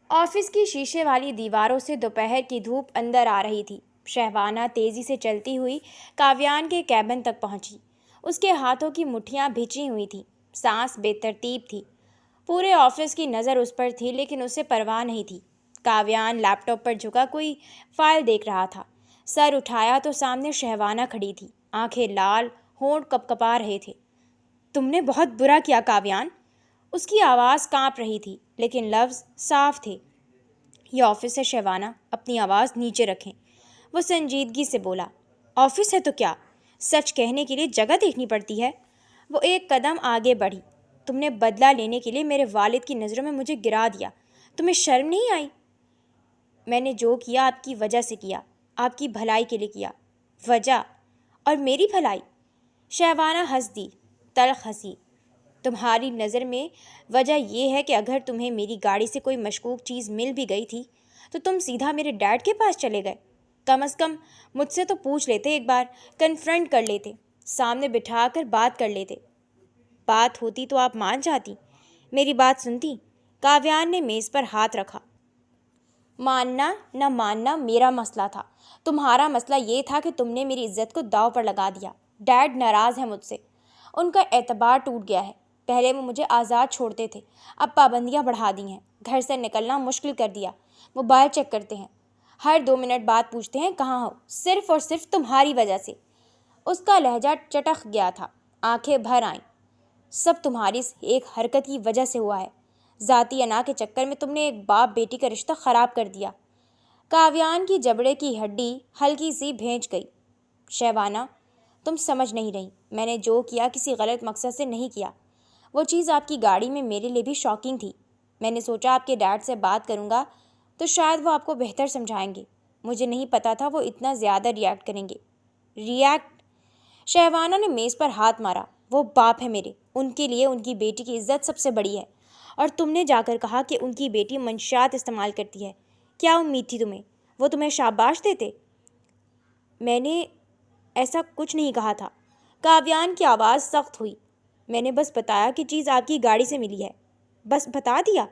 Office کی شیشے والی دیواروں سے دوپہر کی دھوپ اندر آ رہی تھی۔ شہوانہ تیزی سے چلتی ہوئی کاویان کے کیبن تک پہنچی۔ اس کے ہاتھوں کی مٹھیاں بھیجی ہوئی تھیں، سانس بے ترتیب تھی۔ پورے آفس کی نظر اس پر تھی لیکن اسے پرواہ نہیں تھی۔ کاویان لیپ ٹاپ پر جھکا کوئی فائل دیکھ رہا تھا۔ سر اٹھایا تو سامنے شہوانہ کھڑی تھی، آنکھیں لال، ہونٹ کپکپا رہے تھے۔ تم نے بہت برا کیا کاویان۔ اس کی آواز کانپ رہی تھی لیکن لفظ صاف تھے۔ یہ آفس ہے شہوانہ، اپنی آواز نیچے رکھیں، وہ سنجیدگی سے بولا۔ آفس ہے تو کیا، سچ کہنے کے لیے جگہ دیکھنی پڑتی ہے۔ وہ ایک قدم آگے بڑھی۔ تم نے بدلہ لینے کے لیے میرے والد کی نظروں میں مجھے گرا دیا، تمہیں شرم نہیں آئی؟ میں نے جو کیا آپ کی وجہ سے کیا، آپ کی بھلائی کے لیے کیا۔ وجہ؟ اور میری بھلائی؟ شہوانہ ہنس دی، تلخ ہنسی۔ تمہاری نظر میں وجہ یہ ہے کہ اگر تمہیں میری گاڑی سے کوئی مشکوک چیز مل بھی گئی تھی تو تم سیدھا میرے ڈیڈ کے پاس چلے گئے۔ کم از کم مجھ سے تو پوچھ لیتے، ایک بار کنفرنٹ کر لیتے، سامنے بٹھا کر بات کر لیتے۔ بات ہوتی تو آپ مان جاتی، میری بات سنتی۔ کاویان نے میز پر ہاتھ رکھا۔ ماننا نہ ماننا میرا مسئلہ تھا، تمہارا مسئلہ یہ تھا کہ تم نے میری عزت کو داؤ پر لگا دیا۔ ڈیڈ ناراض ہیں مجھ سے، ان کا اعتبار ٹوٹ گیا ہے۔ پہلے وہ مجھے آزاد چھوڑتے تھے، اب پابندیاں بڑھا دی ہیں، گھر سے نکلنا مشکل کر دیا۔ موبائل چیک کرتے ہیں، ہر 2 منٹ بعد پوچھتے ہیں کہاں ہو، صرف اور صرف تمہاری وجہ سے۔ اس کا لہجہ چٹخ گیا تھا، آنکھیں بھر آئیں۔ سب تمہاری اس ایک حرکت کی وجہ سے ہوا ہے۔ ذاتی انا کے چکر میں تم نے ایک باپ بیٹی کا رشتہ خراب کر دیا۔ کاویان کی جبڑے کی ہڈی ہلکی سی بھینچ گئی۔ شہوانہ، تم سمجھ نہیں رہی، میں نے جو کیا کسی غلط مقصد سے نہیں کیا۔ وہ چیز آپ کی گاڑی میں میرے لیے بھی شاکنگ تھی۔ میں نے سوچا آپ کے ڈیڈ سے بات کروں گا تو شاید وہ آپ کو بہتر سمجھائیں گے۔ مجھے نہیں پتا تھا وہ اتنا زیادہ ریئیکٹ کریں گے۔ ریئیکٹ؟ شہوانہ نے میز پر ہاتھ مارا۔ وہ باپ ہے میرے، ان کے لیے ان کی بیٹی کی عزت سب سے بڑی ہے، اور تم نے جا کر کہا کہ ان کی بیٹی منشیات استعمال کرتی ہے۔ کیا امید تھی تمہیں وہ تمہیں شاباش دیتے؟ میں نے ایسا کچھ نہیں کہا تھا۔ کاویان کی آواز سخت ہوئی۔ میں نے بس بتایا کہ چیز آپ کی گاڑی سے ملی ہے، بس بتا دیا۔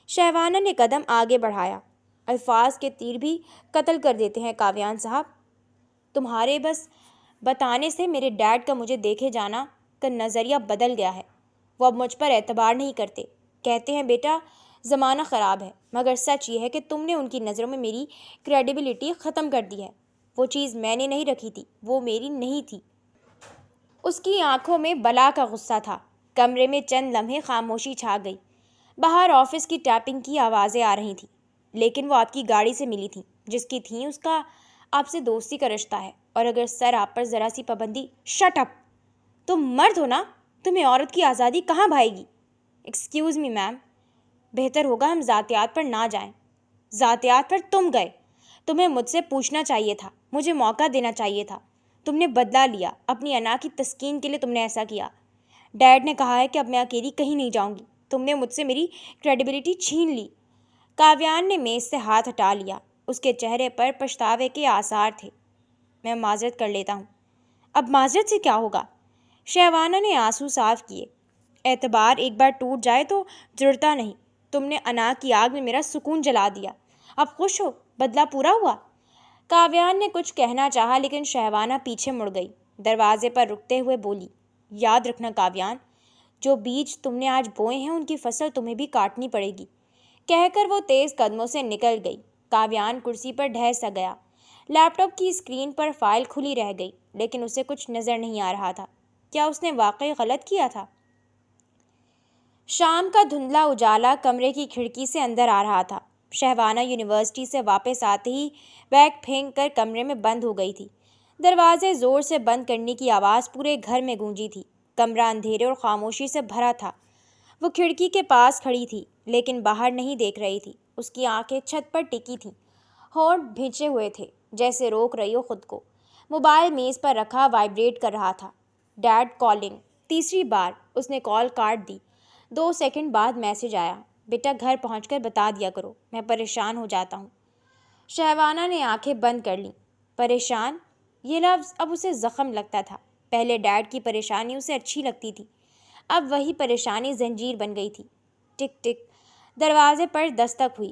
شہوانہ نے قدم آگے بڑھایا۔ الفاظ کے تیر بھی قتل کر دیتے ہیں کاویان صاحب۔ تمہارے بس بتانے سے میرے ڈیڈ کا مجھے دیکھے جانا کا نظریہ بدل گیا ہے۔ وہ اب مجھ پر اعتبار نہیں کرتے، کہتے ہیں بیٹا زمانہ خراب ہے، مگر سچ یہ ہے کہ تم نے ان کی نظروں میں میری کریڈیبلٹی ختم کر دی ہے۔ وہ چیز میں نے نہیں رکھی تھی، وہ میری نہیں تھی۔ اس کی آنکھوں میں بلا کا غصہ تھا۔ کمرے میں چند لمحے خاموشی چھا گئی۔ باہر آفس کی ٹیپنگ کی آوازیں آ رہی تھیں، لیکن وہ آپ کی گاڑی سے ملی تھیں، جس کی تھیں اس کا آپ سے دوستی کا رشتہ ہے، اور اگر سر آپ پر ذرا سی پابندی… شٹ اپ! تم مرد ہو نا، تمہیں عورت کی آزادی کہاں بھائے گی؟ ایکسکیوز می میم، بہتر ہوگا ہم ذاتیات پر نہ جائیں۔ ذاتیات پر تم گئے، تمہیں مجھ سے پوچھنا چاہیے تھا، مجھے موقع دینا چاہیے تھا۔ تم نے بدلہ لیا، اپنی انا کی تسکین کے لیے تم نے ایسا کیا۔ ڈیڈ نے کہا ہے کہ اب میں اکیلی کہیں نہیں جاؤں گی، تم نے مجھ سے میری کریڈیبلٹی چھین لی۔ کاویان نے میز سے ہاتھ ہٹا لیا، اس کے چہرے پر پچھتاوے کے آثار تھے۔ میں معذرت کر لیتا ہوں۔ اب معذرت سے کیا ہوگا؟ شہوانہ نے آنسو صاف کیے۔ اعتبار ایک بار ٹوٹ جائے تو جڑتا نہیں۔ تم نے انا کی آگ میں میرا سکون جلا دیا۔ اب خوش ہو، بدلہ پورا ہوا؟ کاویان نے کچھ کہنا چاہا لیکن شہوانہ پیچھے مڑ گئی، دروازے پر رکتے ہوئے بولی، یاد رکھنا کاویان، جو بیج تم نے آج بوئے ہیں ان کی فصل تمہیں بھی کاٹنی پڑے گی۔ کہہ کر وہ تیز قدموں سے نکل گئی۔ کاویان کرسی پر ڈھہ سا گیا۔ لیپ ٹاپ کی اسکرین پر فائل کھلی رہ گئی لیکن اسے کچھ نظر نہیں آ رہا تھا۔ کیا اس نے واقعی غلط کیا تھا؟ شام کا دھندلا اجالا کمرے کی کھڑکی سے اندر آ رہا تھا۔ شہوانہ یونیورسٹی سے واپس آتے ہی بیگ پھینک کر کمرے میں بند ہو گئی تھی۔ دروازے زور سے بند کرنے کی آواز پورے گھر میں گونجی تھی۔ کمرہ اندھیرے اور خاموشی سے بھرا تھا۔ وہ کھڑکی کے پاس کھڑی تھی لیکن باہر نہیں دیکھ رہی تھی۔ اس کی آنکھیں چھت پر ٹکی تھیں، ہونٹ بھینچے ہوئے تھے جیسے روک رہی ہو خود کو۔ موبائل میز پر رکھا وائبریٹ کر رہا تھا۔ Dad calling. تیسری بار اس نے کال کاٹ دی۔ 2 سیکنڈ بعد میسج آیا، بیٹا گھر پہنچ کر بتا دیا کرو، میں پریشان ہو جاتا ہوں۔ شہوانہ نے آنکھیں بند کر لیں۔ پریشان؟ یہ لفظ اب اسے زخم لگتا تھا۔ پہلے ڈیڈ کی پریشانی اسے اچھی لگتی تھی، اب وہی پریشانی زنجیر بن گئی تھی۔ ٹک ٹک، دروازے پر دستک ہوئی۔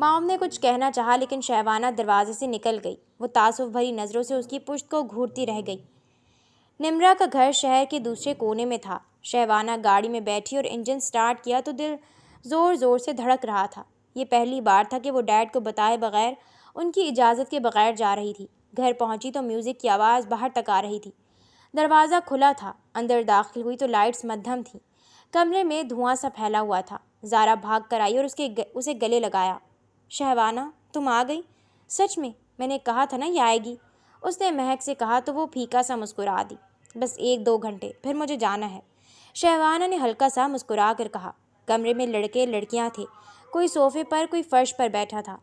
مام نے کچھ کہنا چاہا لیکن شہوانہ دروازے سے نکل گئی۔ وہ تعصب بھری نظروں سے اس کی پشت کو گھورتی رہ گئی۔ نمرا کا گھر شہر کے دوسرے کونے میں تھا۔ شہوانہ گاڑی میں بیٹھی اور انجن سٹارٹ کیا تو دل زور زور سے دھڑک رہا تھا۔ یہ پہلی بار تھا کہ وہ ڈیڈ کو بتائے بغیر، ان کی اجازت کے بغیر جا رہی تھی۔ گھر پہنچی تو میوزک کی آواز باہر تک آ رہی تھی۔ دروازہ کھلا تھا۔ اندر داخل ہوئی تو لائٹس مدھم تھیں۔ کمرے میں دھواں سا پھیلا ہوا تھا۔ زارا بھاگ کر آئی اور اسے گلے لگایا۔ شہوانہ، تم آ گئی؟ سچ میں نے کہا تھا نا یہ آئے گی، اس نے مہک سے کہا تو وہ پھیکا سا مسکرا دی۔ بس 1-2 گھنٹے، پھر مجھے جانا ہے، شہوانہ نے ہلکا سا مسکرا کر کہا۔ کمرے میں لڑکے لڑکیاں تھے، کوئی صوفے پر، کوئی فرش پر بیٹھا تھا۔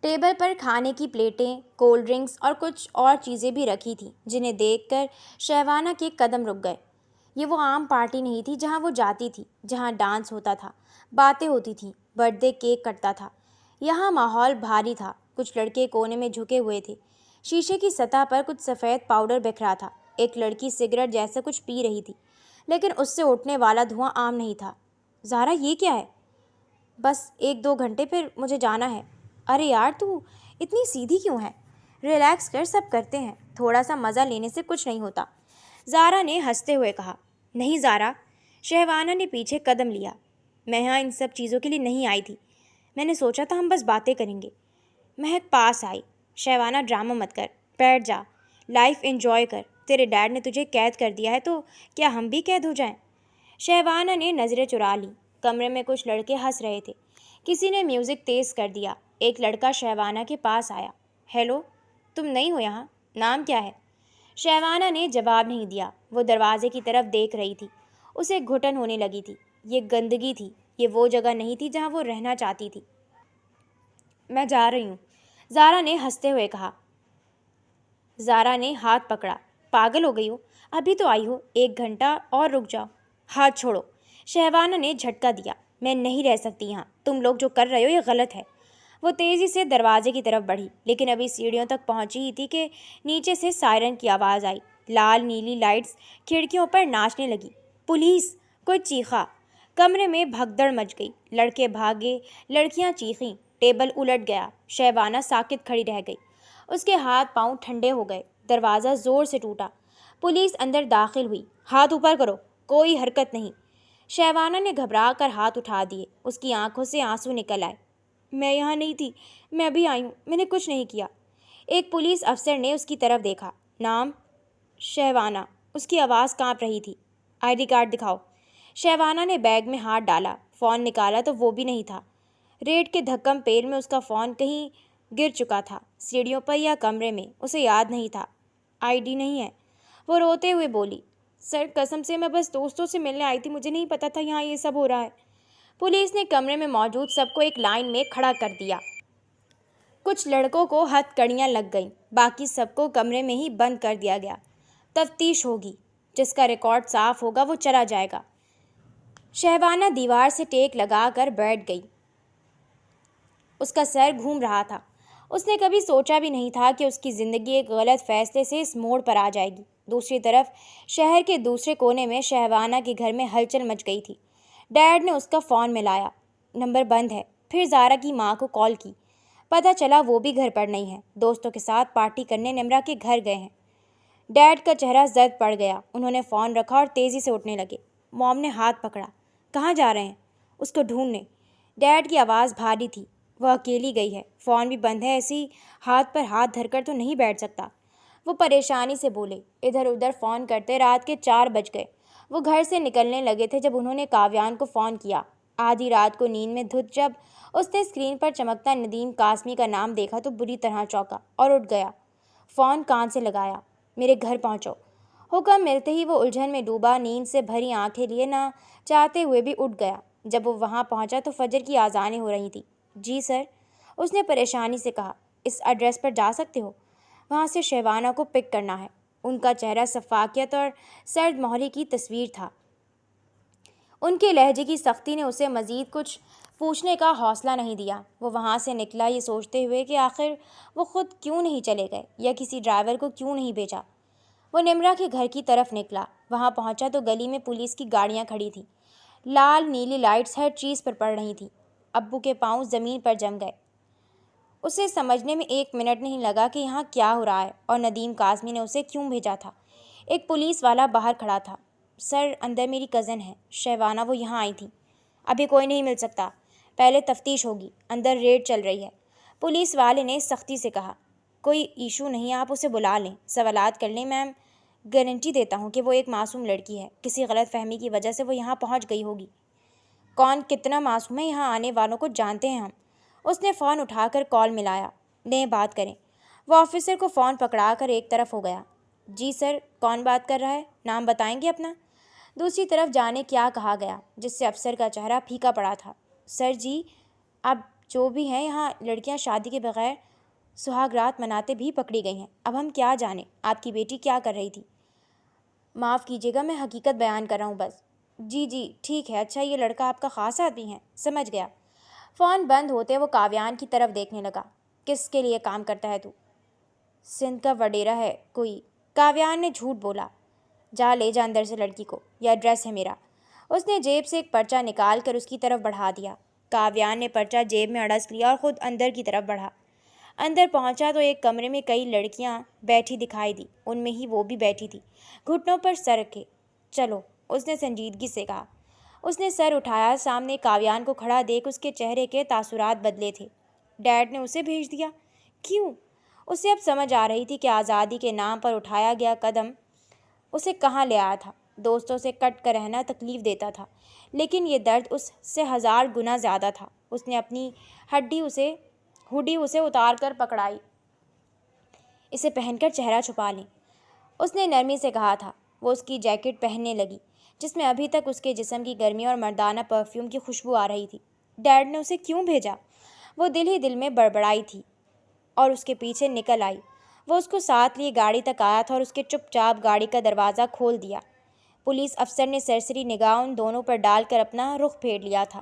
ٹیبل پر کھانے کی پلیٹیں، کولڈ ڈرنکس اور کچھ اور چیزیں بھی رکھی تھیں جنہیں دیکھ کر شہوانہ کے قدم رک گئے۔ یہ وہ عام پارٹی نہیں تھی جہاں وہ جاتی تھی، جہاں ڈانس ہوتا تھا، باتیں ہوتی تھیں، برتھ ڈے کیک کٹتا تھا۔ یہاں ماحول بھاری تھا۔ کچھ لڑکے کونے میں جھکے ہوئے تھے۔ شیشے کی سطح پر کچھ سفید پاؤڈر بکھرا تھا۔ ایک لڑکی سگریٹ جیسا کچھ پی رہی تھی، لیکن اس سے اٹھنے والا دھواں عام نہیں تھا۔ زارا، یہ کیا ہے؟ بس 1-2 گھنٹے، پھر مجھے جانا ہے۔ ارے یار، تو اتنی سیدھی کیوں ہے؟ ریلیکس کر، سب کرتے ہیں، تھوڑا سا مزہ لینے سے کچھ نہیں ہوتا، زارا نے ہنستے ہوئے کہا۔ نہیں زارا، شہوانہ نے پیچھے قدم لیا، میں یہاں ان سب چیزوں کے لیے نہیں آئی تھی، میں نے سوچا تھا ہم بس باتیں کریں گے۔ مہک پاس آئی۔ شہوانہ، ڈرامہ مت کر، بیٹھ جا، لائف انجوائے کر، تیرے ڈیڈ نے تجھے قید کر دیا ہے تو کیا ہم بھی قید ہو جائیں؟ شہوانہ نے نظریں چرا لیں۔ کمرے میں کچھ لڑکے ہنس رہے تھے۔ کسی نے میوزک تیز کر دیا۔ ایک لڑکا شہوانہ کے پاس آیا۔ ہیلو، تم نئی ہو یہاں، نام کیا ہے؟ شہوانہ نے جواب نہیں دیا۔ وہ دروازے کی طرف دیکھ رہی تھی۔ اسے گھٹن ہونے لگی تھی۔ یہ گندگی تھی، یہ وہ جگہ نہیں تھی جہاں وہ رہنا چاہتی تھی۔ میں جا رہی ہوں، زارا نے ہنستے ہوئے کہا۔ زارا نے ہاتھ پکڑا۔ پاگل ہو گئی ہو؟ ابھی تو آئی ہو، 1 گھنٹہ اور رک جاؤ۔ ہاتھ چھوڑو، شہوانہ نے جھٹکا دیا۔ میں نہیں رہ سکتی یہاں، تم لوگ جو کر رہے ہو یہ غلط ہے۔ وہ تیزی سے دروازے کی طرف بڑھی، لیکن ابھی سیڑھیوں تک پہنچی ہی تھی کہ نیچے سے سائرن کی آواز آئی۔ لال نیلی لائٹس کھڑکیوں پر ناچنے لگی۔ پولیس! کوئی چیخا۔ کمرے میں بھگدڑ مچ گئی۔ لڑکے بھاگے، لڑکیاں چیخیں، ٹیبل الٹ گیا۔ شہوانہ ساکت کھڑی رہ گئی۔ اس کے ہاتھ پاؤں ٹھنڈے ہو گئے۔ دروازہ زور سے ٹوٹا۔ پولیس اندر داخل ہوئی۔ ہاتھ اوپر کرو، کوئی حرکت نہیں۔ شہوانہ نے گھبرا کر ہاتھ اٹھا دیے۔ اس کی آنکھوں سے آنسو نکل آئے۔ میں یہاں نہیں تھی، میں ابھی آئی ہوں، میں نے کچھ نہیں کیا۔ ایک پولیس افسر نے اس کی طرف دیکھا۔ نام؟ شہوانہ۔ اس کی آواز کانپ رہی تھی۔ آئی ڈی کارڈ دکھاؤ۔ شہوانہ نے بیگ میں ہاتھ ڈالا، فون نکالا تو وہ بھی نہیں تھا۔ ریٹ کے دھکم پیر میں اس کا فون کہیں گر چکا تھا، سیڑھیوں پر یا کمرے میں، اسے یاد نہیں تھا۔ آئی ڈی نہیں ہے، وہ روتے ہوئے بولی۔ سر قسم سے میں بس دوستوں سے ملنے آئی تھی، مجھے نہیں پتا تھا یہاں یہ سب ہو رہا ہے۔ پولیس نے کمرے میں موجود سب کو ایک لائن میں کھڑا کر دیا۔ کچھ لڑکوں کو ہتھ کڑیاں لگ گئیں، باقی سب کو کمرے میں ہی بند کر دیا گیا۔ تفتیش ہوگی، جس کا ریکارڈ صاف ہوگا وہ چلا جائے گا۔ شہوانہ دیوار سے ٹیک لگا کر بیٹھ گئی۔ اس کا سر گھوم رہا تھا۔ اس نے کبھی سوچا بھی نہیں تھا کہ اس کی زندگی ایک غلط فیصلے سے اس موڑ پر آ جائے گی۔ دوسری طرف شہر کے دوسرے کونے میں شہوانہ کے گھر میں ہلچل مچ گئی تھی۔ ڈیڈ نے اس کا فون ملایا، نمبر بند ہے۔ پھر زارا کی ماں کو کال کی، پتہ چلا وہ بھی گھر پر نہیں ہے، دوستوں کے ساتھ پارٹی کرنے نمرا کے گھر گئے ہیں۔ ڈیڈ کا چہرہ زرد پڑ گیا۔ انہوں نے فون رکھا اور تیزی سے اٹھنے لگے۔ موم نے ہاتھ پکڑا۔ کہاں جا رہے ہیں؟ اس کو ڈھونڈنے۔ ڈیڈ کی آواز بھاری تھی۔ وہ اکیلی گئی ہے، فون بھی بند ہے، ایسی ہاتھ پر ہاتھ دھر کر تو نہیں بیٹھ سکتا۔ وہ پریشانی سے بولے۔ ادھر ادھر فون کرتے رات کے 4 بج گئے۔ وہ گھر سے نکلنے لگے تھے جب انہوں نے کاویان کو فون کیا۔ آدھی رات کو نیند میں دھت جب اس نے اسکرین پر چمکتا ندیم قاسمی کا نام دیکھا تو بری طرح چونکا اور اٹھ گیا۔ فون کان سے لگایا۔ میرے گھر پہنچو۔ حکم ملتے ہی وہ الجھن میں ڈوبا، نیند سے بھری آنکھیں لیے نہ چاہتے ہوئے بھی اٹھ گیا۔ جب وہ وہاں پہنچا تو فجر کی آذانیں ہو رہی تھیں۔ جی سر، اس نے پریشانی سے کہا۔ اس ایڈریس پر جا سکتے ہو؟ وہاں سے شہوانہ کو پک کرنا ہے۔ ان کا چہرہ شفافیت اور سرد مہری کی تصویر تھا۔ ان کے لہجے کی سختی نے اسے مزید کچھ پوچھنے کا حوصلہ نہیں دیا۔ وہ وہاں سے نکلا یہ سوچتے ہوئے کہ آخر وہ خود کیوں نہیں چلے گئے یا کسی ڈرائیور کو کیوں نہیں بھیجا۔ وہ نمرا کے گھر کی طرف نکلا۔ وہاں پہنچا تو گلی میں پولیس کی گاڑیاں کھڑی تھیں۔ لال نیلی لائٹس ہر چیز پر پڑ رہی تھیں۔ ابو کے پاؤں زمین پر جم گئے۔ اسے سمجھنے میں 1 منٹ نہیں لگا کہ یہاں کیا ہو رہا ہے اور ندیم کاظمی نے اسے کیوں بھیجا تھا۔ ایک پولیس والا باہر کھڑا تھا۔ سر، اندر میری کزن ہے شہوانہ، وہ یہاں آئی تھی۔ ابھی کوئی نہیں مل سکتا، پہلے تفتیش ہوگی، اندر ریڈ چل رہی ہے، پولیس والے نے سختی سے کہا۔ کوئی ایشو نہیں، آپ اسے بلا لیں، سوالات کر لیں، میم گارنٹی دیتا ہوں کہ وہ ایک معصوم لڑکی ہے، کسی غلط فہمی کی وجہ سے وہ یہاں پہنچ گئی ہوگی۔ کون کتنا معصوم ہے، یہاں آنے والوں کو جانتے ہیں ہم۔ اس نے فون اٹھا کر کال ملایا۔ لیں بات کریں۔ وہ آفیسر کو فون پکڑا کر ایک طرف ہو گیا۔ جی سر، کون بات کر رہا ہے؟ نام بتائیں گے اپنا؟ دوسری طرف جانے کیا کہا گیا، جس سے افسر کا چہرہ پھیکا پڑا تھا۔ سر جی، اب جو بھی ہیں، یہاں لڑکیاں شادی کے بغیر سہاگ رات مناتے بھی پکڑی گئی ہیں، اب ہم کیا جانیں آپ کی بیٹی کیا کر رہی تھی۔ معاف کیجیے گا، میں حقیقت بیان کر رہا ہوں بس۔ جی جی ٹھیک ہے، اچھا یہ لڑکا آپ کا خاص آدمی ہے، سمجھ گیا۔ فون بند ہوتے وہ کاویان کی طرف دیکھنے لگا۔ کس کے لیے کام کرتا ہے تو؟ سندھ کا وڈیرا ہے کوئی۔ کاویان نے جھوٹ بولا۔ جا لے جا اندر سے لڑکی کو، یہ ایڈریس ہے میرا۔ اس نے جیب سے ایک پرچہ نکال کر اس کی طرف بڑھا دیا۔ کاویان نے پرچہ جیب میں اڑس لیا اور خود اندر کی طرف بڑھا۔ اندر پہنچا تو ایک کمرے میں کئی لڑکیاں بیٹھی دکھائی دی، ان میں ہی وہ بھی بیٹھی تھی، گھٹنوں پر سر رکھے۔ چلو، اس نے سنجیدگی سے کہا۔ اس نے سر اٹھایا، سامنے کاویان کو کھڑا دیکھ اس کے چہرے کے تاثرات بدلے تھے۔ ڈیڈ نے اسے بھیج دیا؟ کیوں؟ اسے اب سمجھ آ رہی تھی کہ آزادی کے نام پر اٹھایا گیا قدم اسے کہاں لے آیا تھا۔ دوستوں سے کٹ کر رہنا تکلیف دیتا تھا، لیکن یہ درد اس سے 1000 گنا زیادہ تھا۔ اس نے اپنی ہوڈی اسے اتار کر پکڑائی۔ اسے پہن کر چہرہ چھپا لیں، اس نے نرمی سے کہا تھا۔ وہ اس کی جیکٹ پہننے لگی، جس میں ابھی تک اس کے جسم کی گرمی اور مردانہ پرفیوم کی خوشبو آ رہی تھی۔ ڈیڈ نے اسے کیوں بھیجا؟ وہ دل ہی دل میں بڑبڑائی تھی اور اس کے پیچھے نکل آئی۔ وہ اس کو ساتھ لیے گاڑی تک آیا تھا اور اس کے چپ چاپ گاڑی کا دروازہ کھول دیا۔ پولیس افسر نے سرسری نگاہ ان دونوں پر ڈال کر اپنا رخ پھیر لیا تھا۔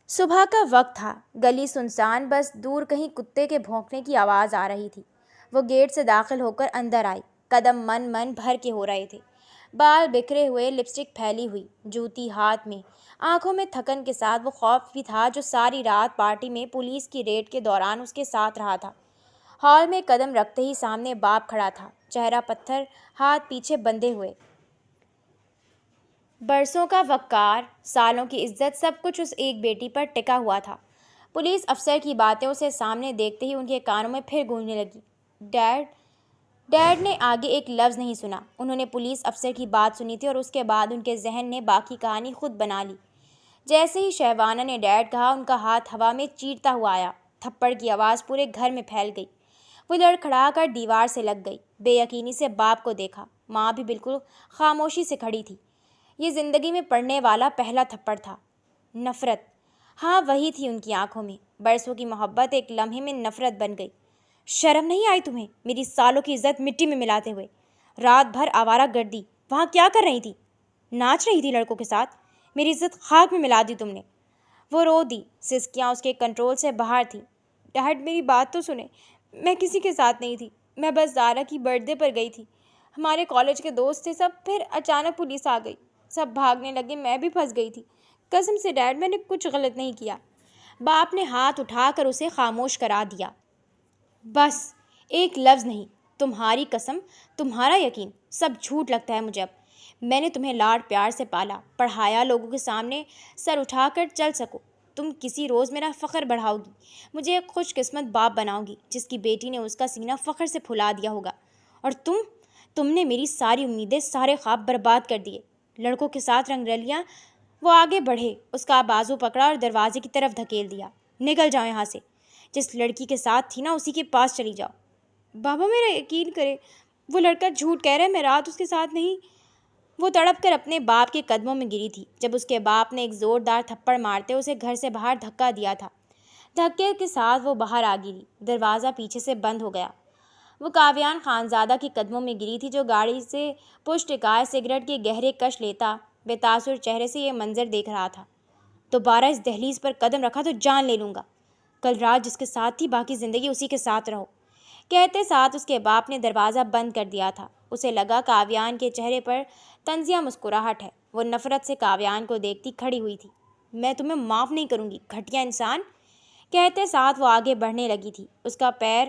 صبح کا وقت تھا، گلی سنسان، بس دور کہیں کتے کے بھونکنے کی آواز آ رہی تھی۔ وہ گیٹ سے داخل ہو کر اندر آئی۔ قدم من بھر کے ہو رہے تھے، بال بکھرے ہوئے، لپسٹک پھیلی ہوئی، جوتی ہاتھ میں، آنکھوں میں تھکن کے ساتھ وہ خوف بھی تھا جو ساری رات پارٹی میں پولیس کی ریڈ کے دوران اس کے ساتھ رہا تھا۔ ہال میں قدم رکھتے ہی سامنے باپ کھڑا تھا، چہرہ پتھر، ہاتھ پیچھے بندھے ہوئے۔ برسوں کا وقار، سالوں کی عزت، سب کچھ اس ایک بیٹی پر ٹکا ہوا تھا۔ پولیس افسر کی باتیں اسے سامنے دیکھتے ہی ان کے کانوں میں پھر گونجنے لگی۔ ڈیڈ نے آگے ایک لفظ نہیں سنا۔ انہوں نے پولیس افسر کی بات سنی تھی اور اس کے بعد ان کے ذہن نے باقی کہانی خود بنا لی۔ جیسے ہی شہوانہ نے ڈیڈ کہا، ان کا ہاتھ ہوا میں چیرتا ہوا آیا، تھپڑ کی آواز پورے گھر میں پھیل گئی۔ وہ لڑکھڑا کر دیوار سے لگ گئی، بے یقینی سے باپ کو دیکھا۔ ماں بھی بالکل خاموشی سے کھڑی تھی۔ یہ زندگی میں پڑنے والا پہلا تھپڑ تھا۔ نفرت، ہاں وہی تھی ان کی آنکھوں میں۔ برسوں کی محبت ایک لمحے میں نفرت بن گئی۔ شرم نہیں آئی تمہیں، میری سالوں کی عزت مٹی میں ملاتے ہوئے؟ رات بھر آوارہ گردی، وہاں کیا کر رہی تھی؟ ناچ رہی تھی لڑکوں کے ساتھ؟ میری عزت خاک میں ملا دی تم نے۔ وہ رو دی، سسکیاں اس کے کنٹرول سے باہر تھیں۔ ڈیڈ میری بات تو سنیں، میں کسی کے ساتھ نہیں تھی، میں بس زارا کی برتھ ڈے پر گئی تھی۔ ہمارے کالج کے دوست تھے سب، پھر اچانک پولیس آ گئی، سب بھاگنے لگے، میں بھی پھنس گئی تھی۔ قسم سے ڈیڈ، میں نے کچھ غلط نہیں کیا۔ باپ نے ہاتھ اٹھا کر اسے خاموش کرا دیا۔ بس ایک لفظ نہیں، تمہاری قسم، تمہارا یقین، سب جھوٹ لگتا ہے مجھے اب۔ میں نے تمہیں لاڈ پیار سے پالا، پڑھایا، لوگوں کے سامنے سر اٹھا کر چل سکو۔ تم کسی روز میرا فخر بڑھاؤ گی، مجھے ایک خوش قسمت باپ بناؤ گی جس کی بیٹی نے اس کا سینہ فخر سے پھلا دیا ہوگا۔ اور تم نے میری ساری امیدیں، سارے خواب برباد کر دیے۔ لڑکوں کے ساتھ رنگ رلیاں۔ وہ آگے بڑھے، اس کا بازو پکڑا اور دروازے کی طرف دھکیل دیا۔ نکل جاؤ یہاں سے، جس لڑکی کے ساتھ تھی نا اسی کے پاس چلی جاؤ۔ بابا میرا یقین کرے، وہ لڑکا جھوٹ کہہ رہا ہے، میں رات اس کے ساتھ نہیں۔ وہ تڑپ کر اپنے باپ کے قدموں میں گری تھی جب اس کے باپ نے ایک زوردار تھپڑ مارتے اسے گھر سے باہر دھکا دیا تھا۔ دھکے کے ساتھ وہ باہر آ گری، دروازہ پیچھے سے بند ہو گیا۔ وہ کاویان خانزادہ کے قدموں میں گری تھی جو گاڑی سے پش ٹکائے سگریٹ کے گہرے کش لیتا بے تاثر چہرے سے یہ منظر دیکھ رہا تھا۔ دوبارہ اس دہلیز پر قدم رکھا تو جان لے لوں گا۔ کل رات جس کے ساتھ تھی باقی زندگی اسی کے ساتھ رہو۔ کہتے ساتھ اس کے باپ نے دروازہ بند کر دیا تھا۔ اسے لگا کاویان کے چہرے پر طنزیہ مسکراہٹ ہے۔ وہ نفرت سے کاویان کو دیکھتی کھڑی ہوئی تھی۔ میں تمہیں معاف نہیں کروں گی، گھٹیا انسان۔ کہتے ساتھ وہ آگے بڑھنے لگی تھی۔ اس کا پیر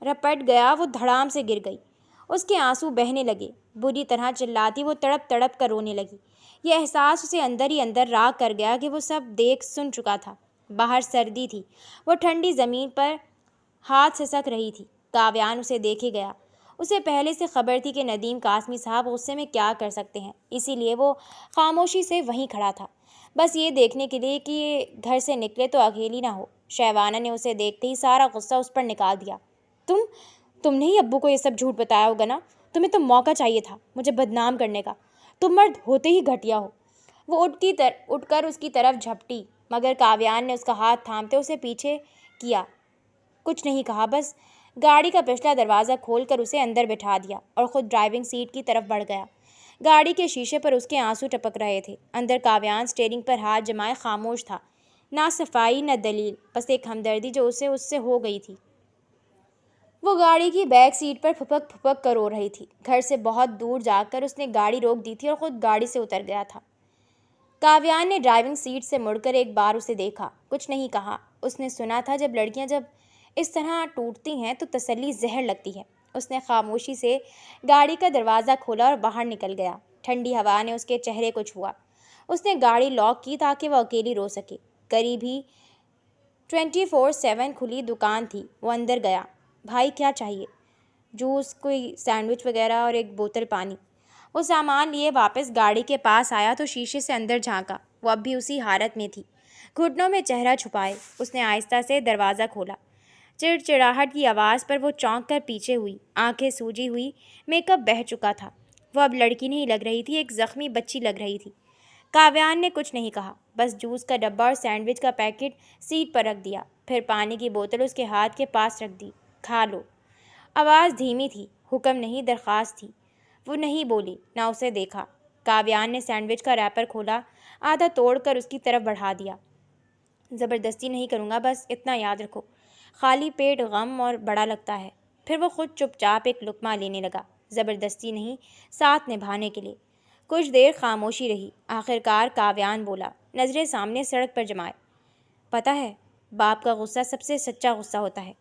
رپٹ گیا، وہ دھڑام سے گر گئی۔ اس کے آنسو بہنے لگے، بری طرح چلاتی وہ تڑپ تڑپ کر رونے لگی۔ یہ احساس اسے اندر ہی اندر راغ کر گیا کہ وہ سب دیکھ سن چکا تھا۔ باہر سردی تھی، وہ ٹھنڈی زمین پر ہاتھ سسک رہی تھی۔ کاویان اسے دیکھے گیا۔ اسے پہلے سے خبر تھی کہ ندیم قاسمی صاحب غصے میں کیا کر سکتے ہیں، اسی لیے وہ خاموشی سے وہیں کھڑا تھا، بس یہ دیکھنے کے لیے کہ یہ گھر سے نکلے تو اکیلی نہ ہو۔ شہوانہ نے اسے دیکھتے ہی سارا غصہ اس پر نکال دیا۔ تم نے ہی ابو کو یہ سب جھوٹ بتایا ہوگا نا؟ تمہیں تو موقع چاہیے تھا مجھے بدنام کرنے کا، تم مرد ہوتے ہی گھٹیا ہو۔ وہ اٹھ کر اس کی طرف جھپٹی، مگر کاویان نے اس کا ہاتھ تھامتے اسے پیچھے کیا۔ کچھ نہیں کہا، بس گاڑی کا پچھلا دروازہ کھول کر اسے اندر بٹھا دیا اور خود ڈرائیونگ سیٹ کی طرف بڑھ گیا۔ گاڑی کے شیشے پر اس کے آنسو ٹپک رہے تھے۔ اندر کاویان اسٹیئرنگ پر ہاتھ جمائے خاموش تھا، نہ صفائی نہ دلیل، بس ایک ہمدردی جو اس سے ہو گئی تھی۔ وہ گاڑی کی بیک سیٹ پر پھپک پھپک کر رو رہی تھی۔ گھر سے بہت دور جا کر اس نے گاڑی روک دی تھی اور خود گاڑی سے اتر گیا تھا۔ کاویان نے ڈرائیونگ سیٹ سے مڑ کر ایک بار اسے دیکھا، کچھ نہیں کہا۔ اس نے سنا تھا جب لڑکیاں اس طرح ٹوٹتی ہیں تو تسلی زہر لگتی ہے۔ اس نے خاموشی سے گاڑی کا دروازہ کھولا اور باہر نکل گیا۔ ٹھنڈی ہوا نے اس کے چہرے کو چھوا۔ اس نے گاڑی لاک کی تاکہ وہ اکیلی رو سکے۔ قریب ہی 24/7 کھلی دکان تھی، وہ اندر گیا۔ بھائی کیا چاہیے؟ جوس، کوئی سینڈوچ وغیرہ اور ایک بوتل پانی۔ وہ سامان لیے واپس گاڑی کے پاس آیا تو شیشے سے اندر جھانکا، وہ اب بھی اسی حالت میں تھی، گھٹنوں میں چہرہ چھپائے۔ اس نے آہستہ سے دروازہ کھولا۔ چڑچڑاہٹ کی آواز پر وہ چونک کر پیچھے ہوئی، آنکھیں سوجی ہوئی، میک اپ بہہ چکا تھا۔ وہ اب لڑکی نہیں لگ رہی تھی، ایک زخمی بچی لگ رہی تھی۔ کاویان نے کچھ نہیں کہا، بس جوس کا ڈبہ اور سینڈوچ کا پیکٹ سیٹ پر رکھ دیا، پھر پانی کی بوتل اس کے ہاتھ کے پاس رکھ دی۔ کھا لو۔ آواز دھیمی تھی، حکم نہیں درخواست تھی۔ وہ نہیں بولی، نہ اسے دیکھا۔ کاویان نے سینڈوچ کا ریپر کھولا، آدھا توڑ کر اس کی طرف بڑھا دیا۔ زبردستی نہیں کروں گا، بس اتنا یاد رکھو، خالی پیٹ غم اور بڑا لگتا ہے۔ پھر وہ خود چپ چاپ ایک لقمہ لینے لگا، زبردستی نہیں، ساتھ نبھانے کے لیے۔ کچھ دیر خاموشی رہی، آخرکار کاویان بولا، نظریں سامنے سڑک پر جمائے۔ پتہ ہے، باپ کا غصہ سب سے سچا غصہ ہوتا ہے،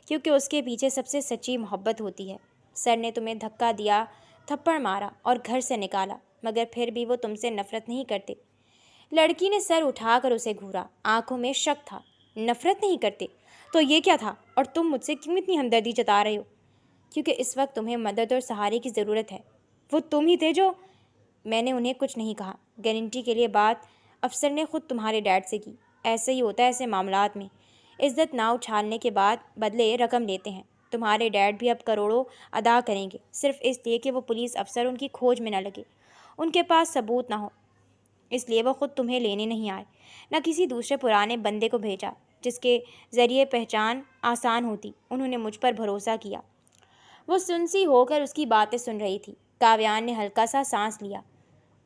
کیونکہ اس کے پیچھے سب سے سچی محبت ہوتی ہے۔ سر نے تمہیں دھکا دیا، تھپڑ مارا اور گھر سے نکالا، مگر پھر بھی وہ تم سے نفرت نہیں کرتے۔ لڑکی نے سر اٹھا کر اسے گھورا، آنکھوں میں شک تھا۔ نفرت نہیں کرتے تو یہ کیا تھا؟ اور تم مجھ سے کیوں اتنی ہمدردی جتا رہے ہو؟ کیونکہ اس وقت تمہیں مدد اور سہارے کی ضرورت ہے۔ وہ تم ہی تھے جو… میں نے انہیں کچھ نہیں کہا، گارنٹی کے لیے بات افسر نے خود تمہارے ڈیڈ سے کی۔ ایسے ہی ہوتا ہے ایسے معاملات میں، عزت نہ اچھالنے کے بعد بدلے رقم لیتے ہیں۔ تمہارے ڈیڈ بھی اب کروڑوں ادا کریں گے، صرف اس لیے کہ وہ پولیس افسر ان کی کھوج میں نہ لگے، ان کے پاس ثبوت نہ ہو۔ اس لیے وہ خود تمہیں لینے نہیں آئے، نہ کسی دوسرے پرانے بندے کو بھیجا جس کے ذریعے پہچان آسان ہوتی۔ انہوں نے مجھ پر بھروسہ کیا۔ وہ سنسی ہو کر اس کی باتیں سن رہی تھی۔ کاویان نے ہلکا سا سانس لیا۔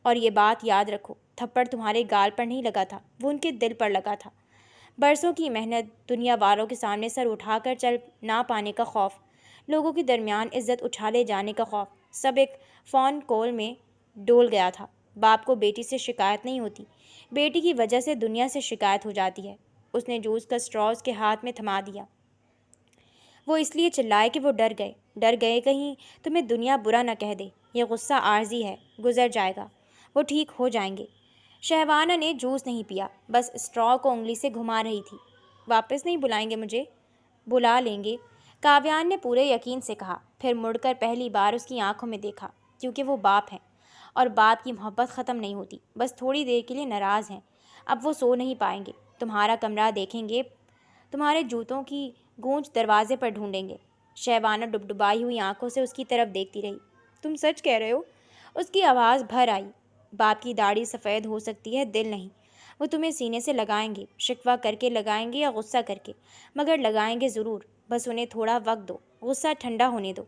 اور یہ بات یاد رکھو، تھپڑ تمہارے گال پر نہیں لگا تھا، وہ ان کے دل پر لگا تھا۔ برسوں کی محنت، دنیا والوں کے سامنے سر اٹھا کر چل نہ پانے کا خوف، لوگوں کے درمیان عزت اچھالے جانے کا خوف، سب ایک فون کال میں ڈول گیا تھا۔ باپ کو بیٹی سے شکایت نہیں ہوتی، بیٹی کی وجہ سے دنیا سے شکایت ہو جاتی ہے۔ اس نے جوس کا اسٹرا اس کے ہاتھ میں تھما دیا۔ وہ اس لیے چلائے کہ وہ ڈر گئے کہیں تمہیں دنیا برا نہ کہہ دے۔ یہ غصہ عارضی ہے، گزر جائے گا، وہ ٹھیک ہو جائیں گے۔ شہوانہ نے جوس نہیں پیا، بس اسٹرا کو انگلی سے گھما رہی تھی۔ واپس نہیں بلائیں گے مجھے؟ بلا لیں گے، کاویان نے پورے یقین سے کہا، پھر مڑ کر پہلی بار اس کی آنکھوں میں دیکھا، کیونکہ وہ باپ ہیں اور باپ کی محبت ختم نہیں ہوتی، بس تھوڑی دیر کے لیے ناراض ہیں۔ اب وہ سو نہیں پائیں گے، تمہارا کمرہ دیکھیں گے، تمہارے جوتوں کی گونج دروازے پر ڈھونڈیں گے۔ شہوانہ ڈبڈبائی ہوئی آنکھوں سے اس کی طرف دیکھتی رہی۔ تم سچ کہہ رہے ہو؟ اس کی آواز بھر آئی۔ باپ کی داڑھی سفید ہو سکتی ہے، دل نہیں۔ وہ تمہیں سینے سے لگائیں گے، شکوہ کر کے لگائیں گے یا غصہ کر کے، مگر لگائیں گے ضرور، بس انہیں تھوڑا وقت دو، غصہ ٹھنڈا ہونے دو۔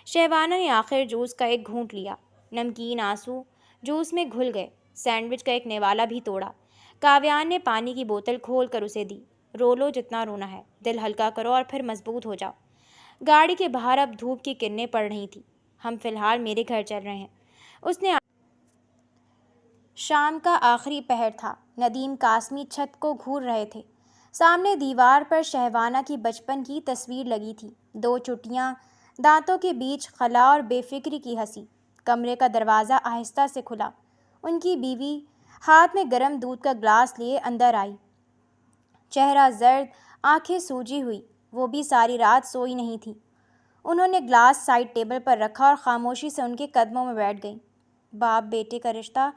شہوانہ نے آخر جوس کا ایک گھونٹ لیا، نمکین آنسو جوس میں گھل گئے۔ سینڈوچ کا ایک نوالا بھی توڑا۔ کاویان نے پانی کی بوتل کھول کر اسے دی۔ رو لو جتنا رونا ہے، دل ہلکا کرو اور پھر مضبوط ہو جاؤ۔ گاڑی کے باہر اب دھوپ کی کرنیں پڑ رہی تھیں۔ ہم فی الحال میرے گھر چل رہے ہیں، اس نے شام کا آخری پہر تھا۔ ندیم قاسمی چھت کو گھور رہے تھے۔ سامنے دیوار پر شہوانہ کی بچپن کی تصویر لگی تھی، 2 چٹیاں، دانتوں کے بیچ خلا اور بے فکری کی ہنسی۔ کمرے کا دروازہ آہستہ سے کھلا۔ ان کی بیوی ہاتھ میں گرم دودھ کا گلاس لیے اندر آئی، چہرہ زرد، آنکھیں سوجی ہوئی۔ وہ بھی ساری رات سوئی نہیں تھی۔ انہوں نے گلاس سائڈ ٹیبل پر رکھا اور خاموشی سے ان کے قدموں میں بیٹھ گئیں۔ باپ بیٹے کا رشتہ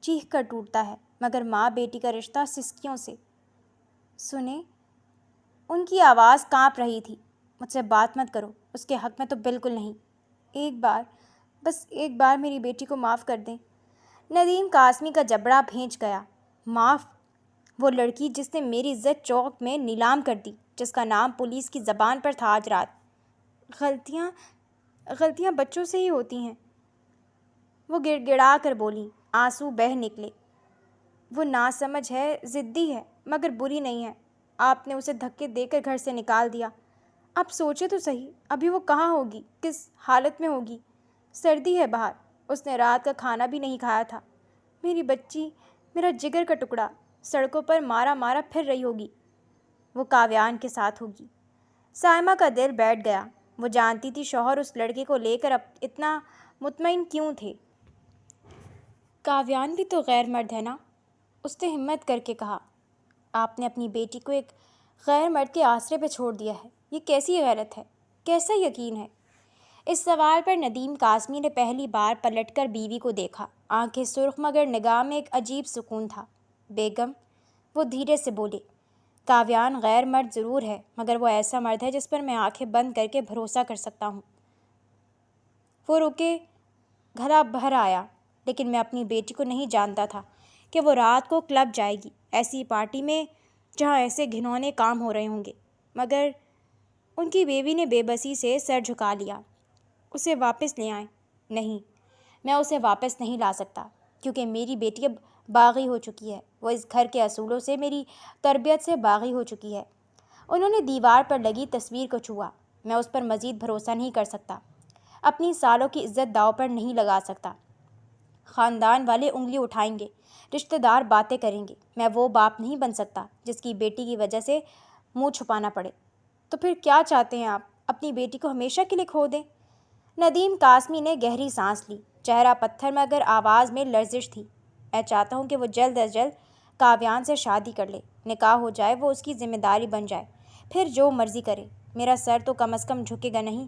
چیخ کر ٹوٹتا ہے، مگر ماں بیٹی کا رشتہ سسکیوں سے۔ سنیں، ان کی آواز کانپ رہی تھی۔ مجھ سے بات مت کرو، اس کے حق میں تو بالکل نہیں۔ ایک بار، بس ایک بار میری بیٹی کو معاف کر دیں۔ ندیم قاسمی کا جبڑا بھینچ گیا۔ معاف؟ وہ لڑکی جس نے میری عزت چوک میں نیلام کر دی، جس کا نام پولیس کی زبان پر تھا آج رات۔ غلطیاں بچوں سے ہی ہوتی ہیں، وہ گڑ گڑا کر بولی، آنسو بہہ نکلے۔ وہ ناسمجھ ہے، ضدی ہے، مگر بری نہیں ہے۔ آپ نے اسے دھکے دے کر گھر سے نکال دیا۔ آپ سوچے تو صحیح، ابھی وہ کہاں ہوگی، کس حالت میں ہوگی۔ سردی ہے باہر، اس نے رات کا کھانا بھی نہیں کھایا تھا۔ میری بچی، میرا جگر کا ٹکڑا، سڑکوں پر مارا مارا پھر رہی ہوگی۔ وہ کاویان کے ساتھ ہوگی۔ سائمہ کا دل بیٹھ گیا۔ وہ جانتی تھی شوہر اس لڑکے کو لے کر اتنا مطمئن کیوں تھے۔ کاویان بھی تو غیر مرد ہے نا؟ اس نے ہمت کر کے کہا۔ آپ نے اپنی بیٹی کو ایک غیر مرد کے آسرے پہ چھوڑ دیا ہے، یہ کیسی غیرت ہے، کیسا یقین ہے؟ اس سوال پر ندیم قاسمی نے پہلی بار پلٹ کر بیوی کو دیکھا۔ آنکھیں سرخ، مگر نگاہ میں ایک عجیب سکون تھا۔ بیگم، وہ دھیرے سے بولے، کاویان غیر مرد ضرور ہے، مگر وہ ایسا مرد ہے جس پر میں آنکھیں بند کر کے بھروسہ کر سکتا ہوں۔ وہ رکے، گھلا بھر آیا، لیکن میں اپنی بیٹی کو نہیں جانتا تھا کہ وہ رات کو کلب جائے گی، ایسی پارٹی میں جہاں ایسے گھنونے کام ہو رہے ہوں گے۔ مگر ان کی بیوی نے بے بسی سے سر جھکا لیا۔ اسے واپس لے آئیں۔ نہیں، میں اسے واپس نہیں لا سکتا، کیونکہ میری بیٹی اب باغی ہو چکی ہے۔ وہ اس گھر کے اصولوں سے، میری تربیت سے باغی ہو چکی ہے۔ انہوں نے دیوار پر لگی تصویر کو چھوا۔ میں اس پر مزید بھروسہ نہیں کر سکتا، اپنی سالوں کی عزت داؤ پر نہیں لگا سکتا۔ خاندان والے انگلی اٹھائیں گے، رشتہ دار باتیں کریں گے۔ میں وہ باپ نہیں بن سکتا جس کی بیٹی کی وجہ سے منہ چھپانا پڑے۔ تو پھر کیا چاہتے ہیں آپ؟ اپنی بیٹی کو ہمیشہ کے لیے کھو دیں؟ ندیم قاسمی نے گہری سانس لی، چہرہ پتھر مگر آواز میں لرزش تھی۔ میں چاہتا ہوں کہ وہ جلد از جلد کاویان سے شادی کر لے، نکاح ہو جائے، وہ اس کی ذمہ داری بن جائے، پھر جو مرضی کرے، میرا سر تو کم از کم جھکے گا نہیں۔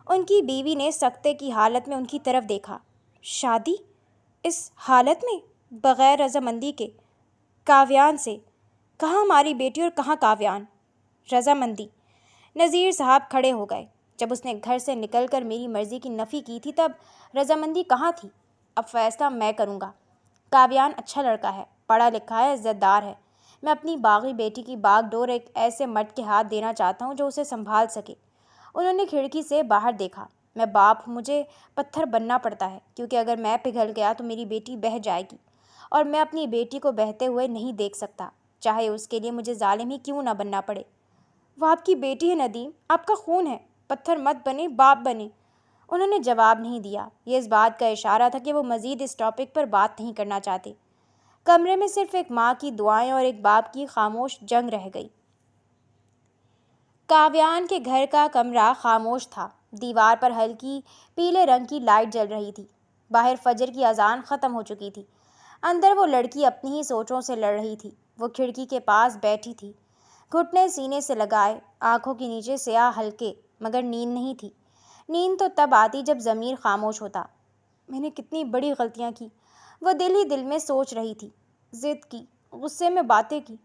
ان کی بیوی نے سکتے کی حالت میں ان کی طرف دیکھا۔ شادی؟ اس حالت میں؟ بغیر رضامندی کے؟ کاویان سے؟ کہاں ہماری بیٹی اور کہاں کاویان؟ رضامندی؟ نذیر صاحب کھڑے ہو گئے۔ جب اس نے گھر سے نکل کر میری مرضی کی نفی کی تھی تب رضامندی کہاں تھی؟ اب فیصلہ میں کروں گا۔ کاویان اچھا لڑکا ہے، پڑھا لکھا ہے، عزت دار ہے۔ میں اپنی باغی بیٹی کی باغ ڈور ایک ایسے مرد کے ہاتھ دینا چاہتا ہوں جو اسے سنبھال سکے۔ انہوں نے کھڑکی سے باہر دیکھا۔ میں باپ ہوں، مجھے پتھر بننا پڑتا ہے، کیونکہ اگر میں پگھل گیا تو میری بیٹی بہہ جائے گی، اور میں اپنی بیٹی کو بہتے ہوئے نہیں دیکھ سکتا، چاہے اس کے لیے مجھے ظالم ہی کیوں نہ بننا پڑے۔ وہ آپ کی بیٹی ہے ندیم، آپ کا خون ہے، پتھر مت بنے، باپ بنے۔ انہوں نے جواب نہیں دیا۔ یہ اس بات کا اشارہ تھا کہ وہ مزید اس ٹاپک پر بات نہیں کرنا چاہتے۔ کمرے میں صرف ایک ماں کی دعائیں اور ایک باپ کی خاموش جنگ رہ گئی۔ کاویان کے گھر کا کمرہ خاموش تھا۔ دیوار پر ہلکی پیلے رنگ کی لائٹ جل رہی تھی۔ باہر فجر کی اذان ختم ہو چکی تھی۔ اندر وہ لڑکی اپنی ہی سوچوں سے لڑ رہی تھی۔ وہ کھڑکی کے پاس بیٹھی تھی، گھٹنے سینے سے لگائے، آنکھوں کے نیچے سیاہ حلقے، مگر نیند نہیں تھی۔ نیند تو تب آتی جب ضمیر خاموش ہوتا۔ میں نے کتنی بڑی غلطیاں کی، وہ دل ہی دل میں سوچ رہی تھی۔ ضد کی، غصے میں باتیں کی،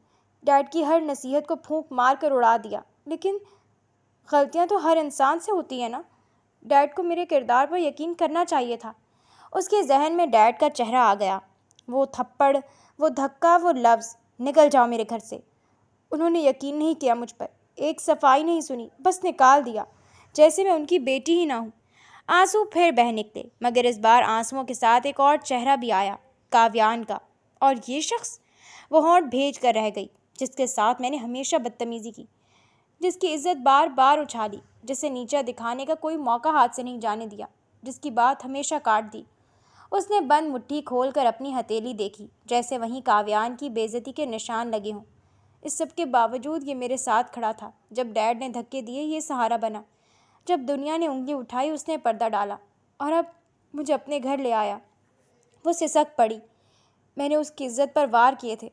ڈیڈ کی ہر نصیحت کو پھونک مار کر اڑا دیا، لیکن غلطیاں تو ہر انسان سے ہوتی ہیں نا۔ ڈیڈ کو میرے کردار پر یقین کرنا چاہیے تھا۔ اس کے ذہن میں ڈیڈ کا چہرہ آ گیا، وہ تھپڑ، وہ دھکا، وہ لفظ، نکل جاؤ میرے گھر سے۔ انہوں نے یقین نہیں کیا مجھ پر، ایک صفائی نہیں سنی، بس نکال دیا، جیسے میں ان کی بیٹی ہی نہ ہوں۔ آنسو پھر بہہ نکلے، مگر اس بار آنسوؤں کے ساتھ ایک اور چہرہ بھی آیا، کاویان کا۔ اور یہ شخص؟ وہ ہونٹ بھیج کر رہ گئی، جس کے ساتھ میں نے ہمیشہ بدتمیزی کی، جس کی عزت بار بار اچھالی، جسے نیچا دکھانے کا کوئی موقع ہاتھ سے نہیں جانے دیا، جس کی بات ہمیشہ کاٹ دی۔ اس نے بند مٹھی کھول کر اپنی ہتھیلی دیکھی، جیسے وہیں کاویان کی بے عزتی کے نشان لگے ہوں۔ اس سب کے باوجود یہ میرے ساتھ کھڑا تھا۔ جب ڈیڈ نے دھکے دیے یہ سہارا بنا، جب دنیا نے انگلی اٹھائی اس نے پردہ ڈالا، اور اب مجھے اپنے گھر لے آیا۔ وہ سسک پڑی۔ میں نے اس کی عزت پر وار کیے تھے،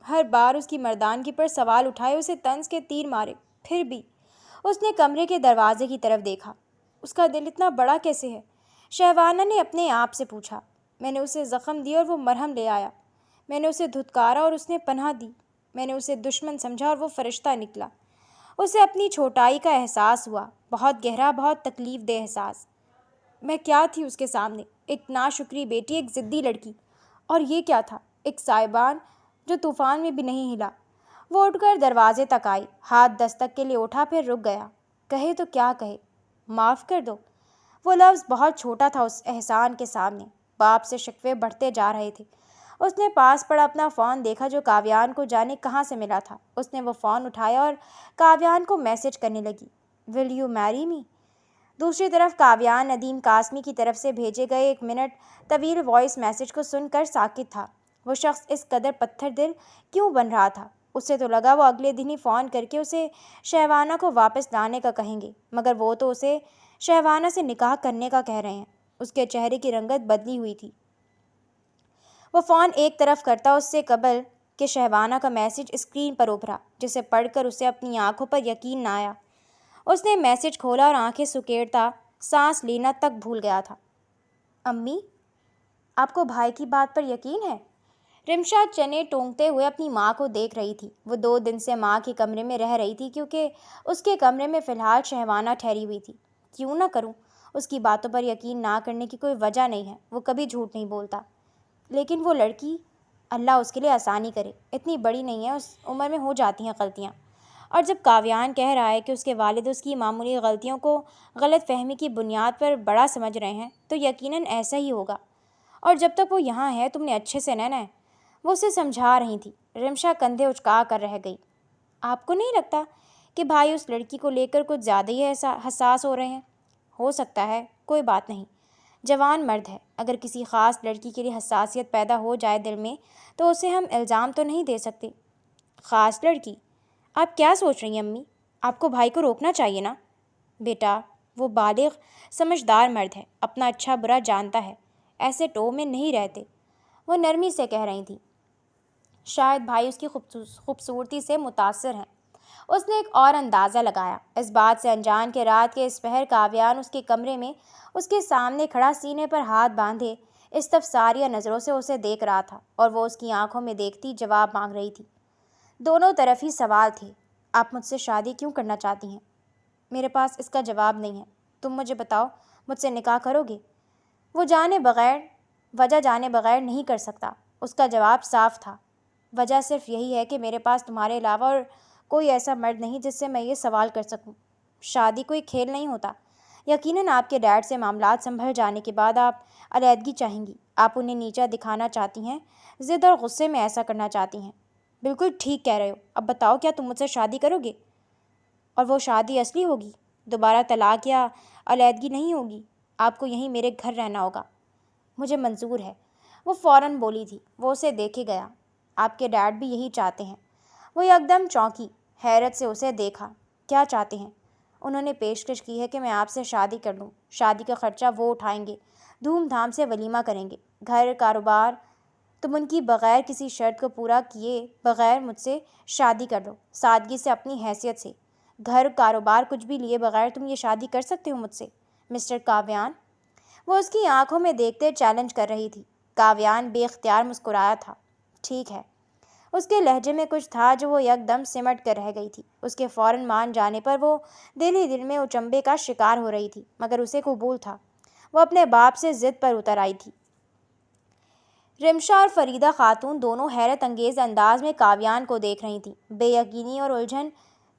ہر بار اس کی مردانگی پر سوال اٹھائے، اسے طنز کے تیر مارے، پھر بھی۔ اس نے کمرے کے دروازے کی طرف دیکھا۔ اس کا دل اتنا بڑا کیسے ہے؟ شہوانہ نے اپنے آپ سے پوچھا۔ میں نے اسے زخم دیا اور وہ مرہم لے آیا۔ میں نے اسے دھتکارا اور اس نے پناہ دی۔ میں نے اسے دشمن سمجھا اور وہ فرشتہ نکلا۔ اسے اپنی چھوٹائی کا احساس ہوا، بہت گہرا، بہت تکلیف دہ احساس۔ میں کیا تھی اس کے سامنے؟ ایک ناشکری بیٹی، ایک ضدی لڑکی۔ اور یہ کیا تھا؟ ایک سائبان جو طوفان میں بھی نہیں ہلا۔ وہ اٹھ کر دروازے تک آئی، ہاتھ دستک کے لیے اٹھا، پھر رک گیا۔ کہے تو کیا کہے؟ معاف کر دو۔ وہ لفظ بہت چھوٹا تھا اس احسان کے سامنے۔ باپ سے شکوے بڑھتے جا رہے تھے۔ اس نے پاس پڑا اپنا فون دیکھا جو کاویان کو جانے کہاں سے ملا تھا۔ اس نے وہ فون اٹھایا اور کاویان کو میسج کرنے لگی، ول یو میری می؟ دوسری طرف کاویان ندیم قاسمی کی طرف سے بھیجے گئے 1 منٹ طویل وائس میسج کو سن کر ساکت تھا۔ وہ شخص اس قدر پتھر دل کیوں بن رہا تھا؟ اسے تو لگا وہ اگلے دن ہی فون کر کے اسے شہوانہ کو واپس لانے کا کہیں گے، مگر وہ تو اسے شہوانہ سے نکاح کرنے کا کہہ رہے ہیں۔ اس کے چہرے کی رنگت بدلی ہوئی تھی۔ وہ فون ایک طرف کرتا اس سے قبل کہ شہوانہ کا میسج اسکرین پر ابھرا، جسے پڑھ کر اسے اپنی آنکھوں پر یقین نہ آیا۔ اس نے میسج کھولا اور آنکھیں سکیڑتا سانس لینا تک بھول گیا تھا۔ امی، آپ کو بھائی کی بات پر یقین ہے؟ رمشا چنے ٹونگتے ہوئے اپنی ماں کو دیکھ رہی تھی۔ وہ 2 دن سے ماں کے کمرے میں رہ رہی تھی کیونکہ اس کے کمرے میں فی الحال شہوانہ ٹھہری ہوئی تھی۔ کیوں نہ کروں؟ اس کی باتوں پر یقین نہ کرنے کی کوئی وجہ نہیں ہے، وہ کبھی جھوٹ نہیں بولتا۔ لیکن وہ لڑکی، اللہ اس کے لیے آسانی کرے، اتنی بڑی نہیں ہے، اس عمر میں ہو جاتی ہیں غلطیاں۔ اور جب کاویان کہہ رہا ہے کہ اس کے والد اس کی معمولی غلطیوں کو غلط فہمی کی بنیاد پر بڑا سمجھ رہے ہیں تو یقیناً ایسا ہی ہوگا۔ اور جب تک وہ یہاں ہے تم نے اچھے سے رہنا ہے، وہ اسے سمجھا رہی تھی۔ رمشا کندھے اچکا کر رہ گئی۔ آپ کو نہیں لگتا کہ بھائی اس لڑکی کو لے کر کچھ زیادہ ہی حساس ہو رہے ہیں؟ ہو سکتا ہے، کوئی بات نہیں، جوان مرد ہے، اگر کسی خاص لڑکی کے لیے حساسیت پیدا ہو جائے دل میں تو اسے ہم الزام تو نہیں دے سکتے۔ خاص لڑکی؟ آپ کیا سوچ رہی ہیں امی؟ آپ کو بھائی کو روکنا چاہیے نا۔ بیٹا، وہ بالغ سمجھدار مرد ہے، اپنا اچھا برا جانتا ہے، ایسے ٹو میں نہیں رہتے، وہ نرمی سے کہہ رہی تھی۔ شاید بھائی اس کی خوبصورتی سے متاثر ہیں۔ اس نے ایک اور اندازہ لگایا، اس بات سے انجان کہ رات کے اس پہر کاویان اس کے کمرے میں اس کے سامنے کھڑا سینے پر ہاتھ باندھے استفساریہ نظروں سے اسے دیکھ رہا تھا، اور وہ اس کی آنکھوں میں دیکھتی جواب مانگ رہی تھی۔ دونوں طرف ہی سوال تھے۔ آپ مجھ سے شادی کیوں کرنا چاہتی ہیں؟ میرے پاس اس کا جواب نہیں ہے، تم مجھے بتاؤ، مجھ سے نکاح کرو گے؟ وہ وجہ جانے بغیر نہیں کر سکتا۔ اس کا جواب صاف تھا، وجہ صرف یہی ہے کہ میرے پاس تمہارے علاوہ اور کوئی ایسا مرد نہیں جس سے میں یہ سوال کر سکوں۔ شادی کوئی کھیل نہیں ہوتا۔ یقیناً آپ کے ڈیڈ سے معاملات سنبھل جانے کے بعد آپ علیحدگی چاہیں گی، آپ انہیں نیچا دکھانا چاہتی ہیں، ضد اور غصے میں ایسا کرنا چاہتی ہیں۔ بالکل ٹھیک کہہ رہے ہو۔ اب بتاؤ، کیا تم مجھ سے شادی کرو گے؟ اور وہ شادی اصلی ہوگی، دوبارہ طلاق یا علیحدگی نہیں ہوگی؟ آپ کو یہیں میرے گھر رہنا ہوگا۔ مجھے منظور ہے، وہ فوراً بولی تھی۔ وہ اسے دیکھے گیا۔ آپ کے ڈیڈ بھی یہی چاہتے ہیں؟ وہ یکدم چونکی، حیرت سے اسے دیکھا۔ کیا چاہتے ہیں؟ انہوں نے پیشکش کی ہے کہ میں آپ سے شادی کر لوں، شادی کا خرچہ وہ اٹھائیں گے، دھوم دھام سے ولیمہ کریں گے، گھر کاروبار تم ان کی بغیر کسی شرط کو پورا کیے بغیر مجھ سے شادی کر لو، سادگی سے، اپنی حیثیت سے، گھر کاروبار کچھ بھی لیے بغیر تم یہ شادی کر سکتے ہو مجھ سے، مسٹر کاویان؟ وہ اس کی آنکھوں میں دیکھتے چیلنج کر رہی تھی۔ کاویان بے اختیار مسکرایا تھا۔ ٹھیک ہے۔ اس کے لہجے میں کچھ تھا جو وہ یکدم سمٹ کر رہ گئی تھی۔ اس کے فوراً مان جانے پر وہ دل ہی دل میں اچنبے کا شکار ہو رہی تھی، مگر اسے قبول تھا۔ وہ اپنے باپ سے ضد پر اتر آئی تھی۔ رمشا اور فریدہ خاتون دونوں حیرت انگیز انداز میں کاویان کو دیکھ رہی تھیں۔ بے یقینی اور الجھن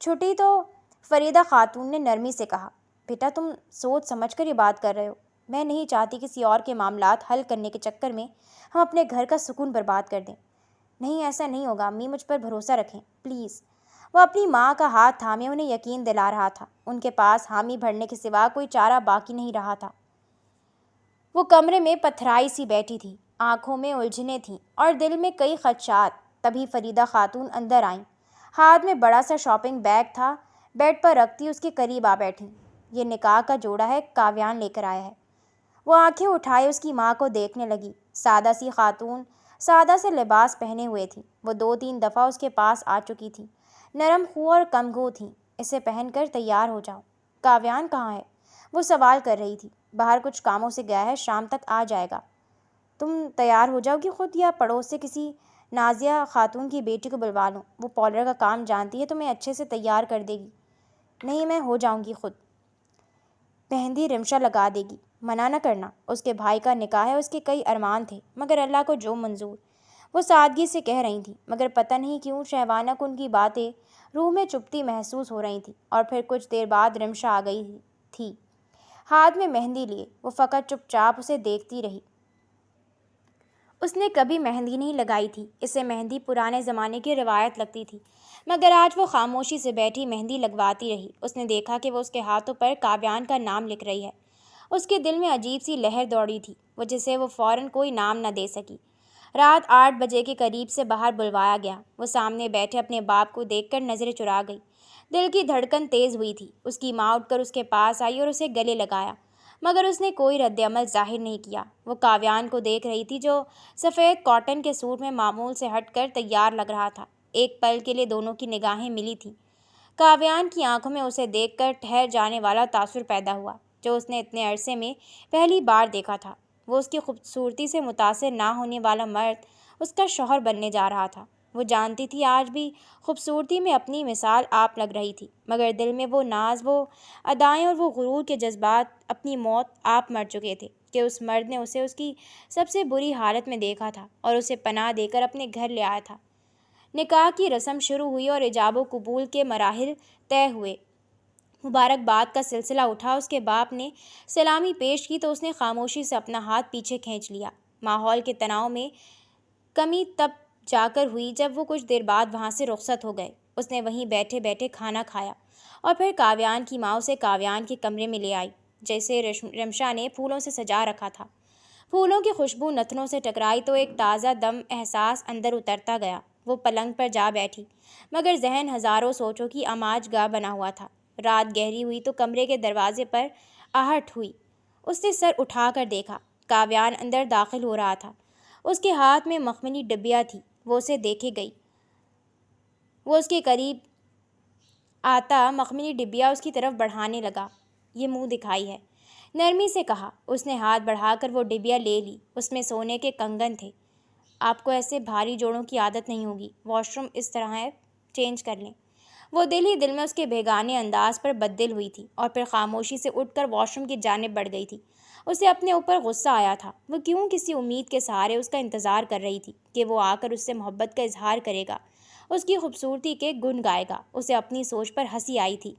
چھٹی تو فریدہ خاتون نے نرمی سے کہا، بیٹا تم سوچ سمجھ کر یہ بات کر رہے ہو، میں نہیں چاہتی کسی اور کے معاملات حل کرنے کے چکر میں ہم اپنے گھر کا سکون برباد کر دیں۔ نہیں، ایسا نہیں ہوگا امی، مجھ پر بھروسہ رکھیں پلیز۔ وہ اپنی ماں کا ہاتھ تھامے انہیں یقین دلا رہا تھا۔ ان کے پاس حامی بھرنے کے سوا کوئی چارہ باقی نہیں رہا تھا۔ وہ کمرے میں پتھرائی سی بیٹھی تھی، آنکھوں میں الجھنیں تھیں اور دل میں کئی خدشات۔ تبھی فریدہ خاتون اندر آئیں۔ ہاتھ میں بڑا سا شاپنگ بیگ تھا، بیڈ پر رکھتی اس کے قریب آ بیٹھیں۔ یہ نکاح کا جوڑا ہے، کاویان لے کر آیا ہے۔ وہ آنکھیں اٹھائے اس کی ماں کو دیکھنے لگی۔ سادہ سی خاتون سادہ سے لباس پہنے ہوئے تھی۔ وہ 2-3 دفعہ اس کے پاس آ چکی تھی، نرم خو اور کم گو تھیں۔ اسے پہن کر تیار ہو جاؤ۔ کاویان کہاں ہے؟ وہ سوال کر رہی تھی۔ باہر کچھ کاموں سے گیا ہے، شام تک آ جائے گا۔ تم تیار ہو جاؤ گی خود، یا پڑوس سے کسی نازیہ خاتون کی بیٹی کو بلوا لوں؟ وہ پارلر کا کام جانتی ہے، تمہیں اچھے سے تیار کر دے گی۔ نہیں، میں ہو جاؤں گی خود۔ مہندی رمشا لگا دے گی۔ منع نہ کرنا، اس کے بھائی کا نکاح ہے، اس کے کئی ارمان تھے، مگر اللہ کو جو منظور۔ وہ سادگی سے کہہ رہی تھیں، مگر پتہ نہیں کیوں شہوانہ کو ان کی باتیں روح میں چبھتی محسوس ہو رہی تھیں۔ اور پھر کچھ دیر بعد رمشا آ گئی تھی، ہاتھ میں مہندی لیے۔ وہ فقط چپ چاپ اسے دیکھتی رہی۔ اس نے کبھی مہندی نہیں لگائی تھی، اسے مہندی پرانے زمانے کی روایت لگتی تھی، مگر آج وہ خاموشی سے بیٹھی مہندی لگواتی رہی۔ اس نے دیکھا کہ وہ اس کے ہاتھوں پر کاویان کا نام لکھ رہی ہے۔ اس کے دل میں عجیب سی لہر دوڑی تھی، جسے وہ فوراً کوئی نام نہ دے سکی۔ رات 8 بجے کے قریب سے باہر بلوایا گیا۔ وہ سامنے بیٹھے اپنے باپ کو دیکھ کر نظریں چرا گئی۔ دل کی دھڑکن تیز ہوئی تھی۔ اس کی ماں اٹھ کر اس کے پاس آئی اور اسے گلے لگایا، مگر اس نے کوئی رد عمل ظاہر نہیں کیا۔ وہ کاویان کو دیکھ رہی تھی، جو سفید کاٹن کے سوٹ میں معمول سے ہٹ کر تیار لگ رہا تھا۔ ایک پل کے لیے دونوں کی نگاہیں ملی تھیں۔ کاویان کی آنکھوں میں اسے دیکھ کر ٹھہر جانے والا تاثر پیدا ہوا، جو اس نے اتنے عرصے میں پہلی بار دیکھا تھا۔ وہ اس کی خوبصورتی سے متاثر نہ ہونے والا مرد اس کا شوہر بننے جا رہا تھا۔ وہ جانتی تھی آج بھی خوبصورتی میں اپنی مثال آپ لگ رہی تھی، مگر دل میں وہ ناز، وہ ادائیں اور وہ غرور کے جذبات اپنی موت آپ مر چکے تھے کہ اس مرد نے اسے اس کی سب سے بری حالت میں دیکھا تھا اور اسے پناہ دے کر اپنے گھر لے آیا تھا۔ نکاح کی رسم شروع ہوئی اور ایجاب و قبول کے مراحل طے ہوئے۔ مبارکباد کا سلسلہ اٹھا۔ اس کے باپ نے سلامی پیش کی تو اس نے خاموشی سے اپنا ہاتھ پیچھے کھینچ لیا۔ ماحول کے تناؤ میں کمی تب جا کر ہوئی جب وہ کچھ دیر بعد وہاں سے رخصت ہو گئے۔ اس نے وہیں بیٹھے بیٹھے کھانا کھایا اور پھر کاویان کی ماں اسے کاویان کے کمرے میں لے آئی، جیسے رمشا نے پھولوں سے سجا رکھا تھا۔ پھولوں کی خوشبو نتنوں سے ٹکرائی تو ایک تازہ دم احساس اندر اترتا گیا۔ وہ پلنگ پر جا بیٹھی، مگر ذہن ہزاروں سوچوں کی آماج گاہ بنا ہوا تھا۔ رات گہری ہوئی تو کمرے کے دروازے پر آہٹ ہوئی۔ اس نے سر اٹھا کر دیکھا، کاویان اندر داخل ہو رہا تھا۔ اس کے ہاتھ میں مخملی ڈبیا تھی۔ وہ اسے دیکھے گئی۔ وہ اس کے قریب آتا مخملی ڈبیا اس کی طرف بڑھانے لگا۔ یہ منہ دکھائی ہے، نرمی سے کہا۔ اس نے ہاتھ بڑھا کر وہ ڈبیا لے لی۔ اس میں سونے کے کنگن تھے۔ آپ کو ایسے بھاری جوڑوں کی عادت نہیں ہوگی، واش روم اس طرح ہے، چینج کر لیں۔ وہ دل ہی دل میں اس کے بےگانے انداز پر بددل ہوئی تھی اور پھر خاموشی سے اٹھ کر واش روم کی جانب بڑھ گئی تھی۔ اسے اپنے اوپر غصہ آیا تھا۔ وہ کیوں کسی امید کے سہارے اس کا انتظار کر رہی تھی کہ وہ آ کر اس سے محبت کا اظہار کرے گا، اس کی خوبصورتی کے گن گائے گا۔ اسے اپنی سوچ پر ہنسی آئی تھی۔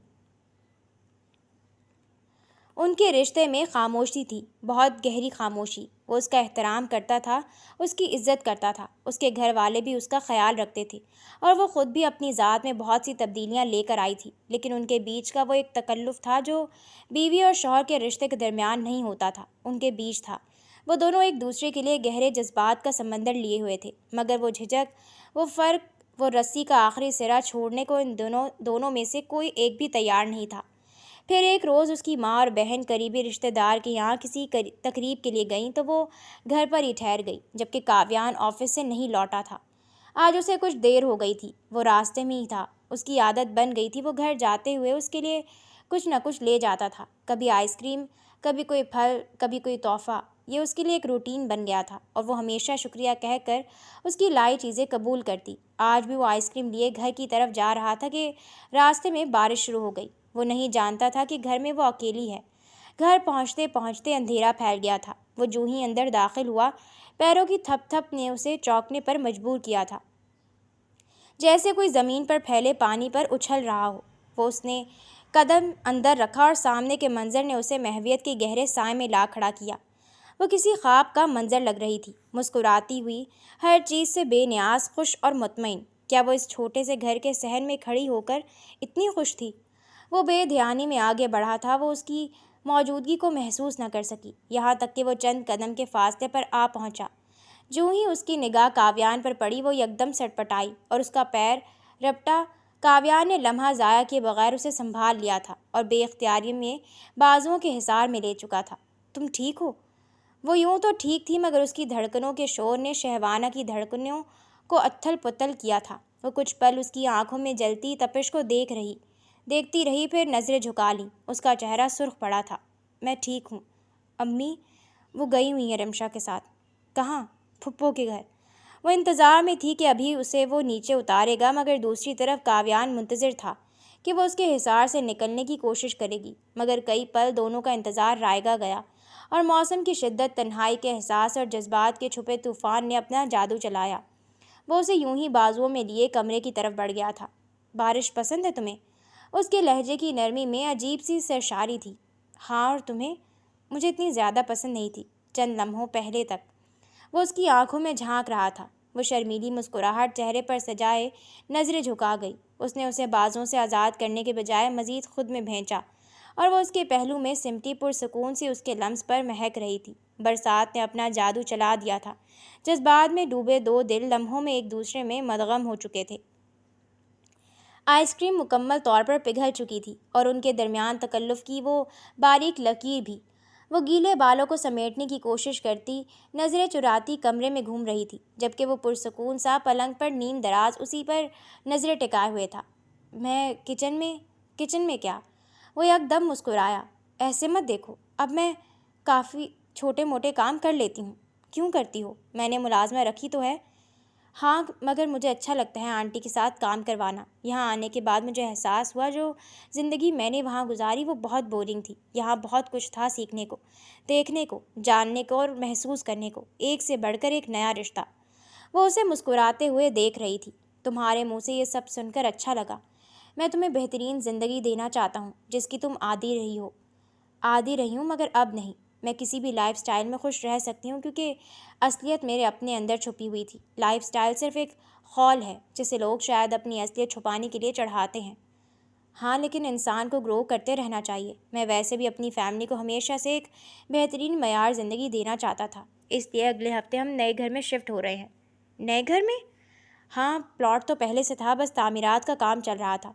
ان کے رشتے میں خاموشی تھی، بہت گہری خاموشی۔ وہ اس کا احترام کرتا تھا، اس کی عزت کرتا تھا۔ اس کے گھر والے بھی اس کا خیال رکھتے تھے اور وہ خود بھی اپنی ذات میں بہت سی تبدیلیاں لے کر آئی تھی، لیکن ان کے بیچ کا وہ ایک تکلف تھا جو بیوی اور شوہر کے رشتے کے درمیان نہیں ہوتا تھا، ان کے بیچ تھا۔ وہ دونوں ایک دوسرے کے لیے گہرے جذبات کا سمندر لیے ہوئے تھے، مگر وہ جھجک، وہ فرق، وہ رسی کا آخری سرا چھوڑنے کو ان دونوں میں سے کوئی ایک بھی تیار نہیں تھا۔ پھر ایک روز اس کی ماں اور بہن قریبی رشتہ دار کے یہاں کسی تقریب کے لیے گئیں تو وہ گھر پر ہی ٹھہر گئی، جبکہ کاویان آفس سے نہیں لوٹا تھا۔ آج اسے کچھ دیر ہو گئی تھی، وہ راستے میں ہی تھا۔ اس کی عادت بن گئی تھی، وہ گھر جاتے ہوئے اس کے لیے کچھ نہ کچھ لے جاتا تھا، کبھی آئس کریم، کبھی کوئی پھل، کبھی کوئی تحفہ۔ یہ اس کے لیے ایک روٹین بن گیا تھا اور وہ ہمیشہ شکریہ کہہ کر اس کی لائی چیزیں قبول کرتی۔ آج بھی وہ آئس کریم لیے گھر کی طرف جا رہا تھا کہ راستے میں بارش شروع ہو گئی۔ وہ نہیں جانتا تھا کہ گھر میں وہ اکیلی ہے۔ گھر پہنچتے پہنچتے اندھیرا پھیل گیا تھا۔ وہ جو ہی اندر داخل ہوا، پیروں کی تھپ تھپ نے اسے چونکنے پر مجبور کیا تھا، جیسے کوئی زمین پر پھیلے پانی پر اچھل رہا ہو۔ اس نے قدم اندر رکھا اور سامنے کے منظر نے اسے محویت کے گہرے سائے میں لا کھڑا کیا۔ وہ کسی خواب کا منظر لگ رہی تھی، مسکراتی ہوئی، ہر چیز سے بے نیاز، خوش اور مطمئن۔ کیا وہ اس چھوٹے سے گھر کے صحن میں کھڑی ہو کر اتنی خوش تھی؟ وہ بے دھیانی میں آگے بڑھا تھا۔ وہ اس کی موجودگی کو محسوس نہ کر سکی، یہاں تک کہ وہ چند قدم کے فاصلے پر آ پہنچا۔ جو ہی اس کی نگاہ کاویان پر پڑی وہ یکدم سٹپٹائی اور اس کا پیر رپٹا۔ کاویان نے لمحہ ضائع کیے بغیر اسے سنبھال لیا تھا اور بے اختیاری میں بازوؤں کے حصار میں لے چکا تھا۔ تم ٹھیک ہو؟ وہ یوں تو ٹھیک تھی مگر اس کی دھڑکنوں کے شور نے شہوانہ کی دھڑکنوں کو اتھل پتھل کیا تھا۔ وہ کچھ پل اس کی آنکھوں میں جلتی تپش کو دیکھتی رہی، پھر نظریں جھکا لیں۔ اس کا چہرہ سرخ پڑا تھا۔ میں ٹھیک ہوں امی، وہ گئی ہوئی ہیں رمشا کے ساتھ۔ کہاں؟ پھپھو کے گھر۔ وہ انتظار میں تھی کہ ابھی اسے وہ نیچے اتارے گا، مگر دوسری طرف کاویان منتظر تھا کہ وہ اس کے حصار سے نکلنے کی کوشش کرے گی، مگر کئی پل دونوں کا انتظار رائگاں گیا اور موسم کی شدت، تنہائی کے احساس اور جذبات کے چھپے طوفان نے اپنا جادو چلایا۔ وہ اسے یوں ہی بازوؤں میں لیے کمرے کی طرف بڑھ گیا تھا۔ بارش پسند ہے تمہیں؟ اس کے لہجے کی نرمی میں عجیب سی سرشاری تھی۔ ہاں، اور تمہیں؟ مجھے اتنی زیادہ پسند نہیں تھی چند لمحوں پہلے تک۔ وہ اس کی آنکھوں میں جھانک رہا تھا۔ وہ شرمیلی مسکراہٹ چہرے پر سجائے نظریں جھکا گئی۔ اس نے اسے بازوں سے آزاد کرنے کے بجائے مزید خود میں بھینچا اور وہ اس کے پہلو میں سمٹی پرسکون سی اس کے لمس پر مہک رہی تھی۔ برسات نے اپنا جادو چلا دیا تھا۔ جذبات میں ڈوبے دو دل لمحوں میں ایک دوسرے میں مدغم ہو چکے تھے۔ آئس کریم مکمل طور پر پگھل چکی تھی اور ان کے درمیان تکلف کی وہ باریک لکیر بھی۔ وہ گیلے بالوں کو سمیٹنے کی کوشش کرتی، نظریں چراتی کمرے میں گھوم رہی تھی، جبکہ وہ پرسکون سا پلنگ پر نیم دراز اسی پر نظریں ٹکائے ہوئے تھا۔ میں کچن میں کیا؟ وہ یک دم مسکرایا۔ ایسے مت دیکھو، اب میں کافی چھوٹے موٹے کام کر لیتی ہوں۔ کیوں کرتی ہو؟ میں نے ملازمہ رکھی تو ہے۔ ہاں، مگر مجھے اچھا لگتا ہے آنٹی کے ساتھ کام کروانا۔ یہاں آنے کے بعد مجھے احساس ہوا جو زندگی میں نے وہاں گزاری وہ بہت بورنگ تھی۔ یہاں بہت کچھ تھا سیکھنے کو، دیکھنے کو، جاننے کو اور محسوس کرنے کو، ایک سے بڑھ کر ایک نیا رشتہ۔ وہ اسے مسکراتے ہوئے دیکھ رہی تھی۔ تمہارے منہ سے یہ سب سن کر اچھا لگا۔ میں تمہیں بہترین زندگی دینا چاہتا ہوں جس کی تم عادی رہی ہوں مگر اب نہیں۔ میں کسی بھی لائف سٹائل میں خوش رہ سکتی ہوں کیونکہ اصلیت میرے اپنے اندر چھپی ہوئی تھی۔ لائف سٹائل صرف ایک خول ہے جسے لوگ شاید اپنی اصلیت چھپانے کے لیے چڑھاتے ہیں۔ ہاں، لیکن انسان کو گرو کرتے رہنا چاہیے۔ میں ویسے بھی اپنی فیملی کو ہمیشہ سے ایک بہترین معیار زندگی دینا چاہتا تھا، اس لیے اگلے ہفتے ہم نئے گھر میں شفٹ ہو رہے ہیں۔ نئے گھر میں؟ ہاں، پلاٹ تو پہلے سے تھا، بس تعمیرات کا کام چل رہا تھا۔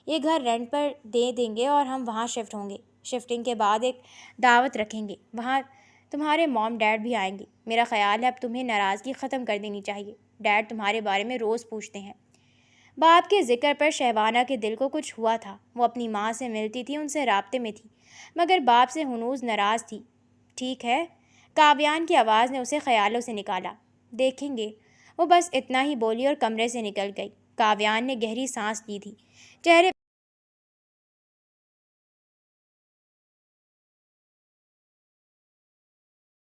یہ گھر رینٹ پر دے دیں گے اور ہم وہاں شفٹ ہوں گے۔ شفٹنگ کے بعد ایک دعوت رکھیں گے، وہاں تمہارے موم ڈیڈ بھی آئیں گے۔ میرا خیال ہے اب تمہیں ناراضگی ختم کر دینی چاہیے۔ ڈیڈ تمہارے بارے میں روز پوچھتے ہیں۔ باپ کے ذکر پر شہوانہ کے دل کو کچھ ہوا تھا۔ وہ اپنی ماں سے ملتی تھی، ان سے رابطے میں تھی، مگر باپ سے ہنوز ناراض تھی۔ ٹھیک ہے، کاویان کی آواز نے اسے خیالوں سے نکالا۔ دیکھیں گے، وہ بس اتنا ہی بولی اور کمرے سے نکل گئی۔ کاویان نے گہری سانس لی تھی، چہرے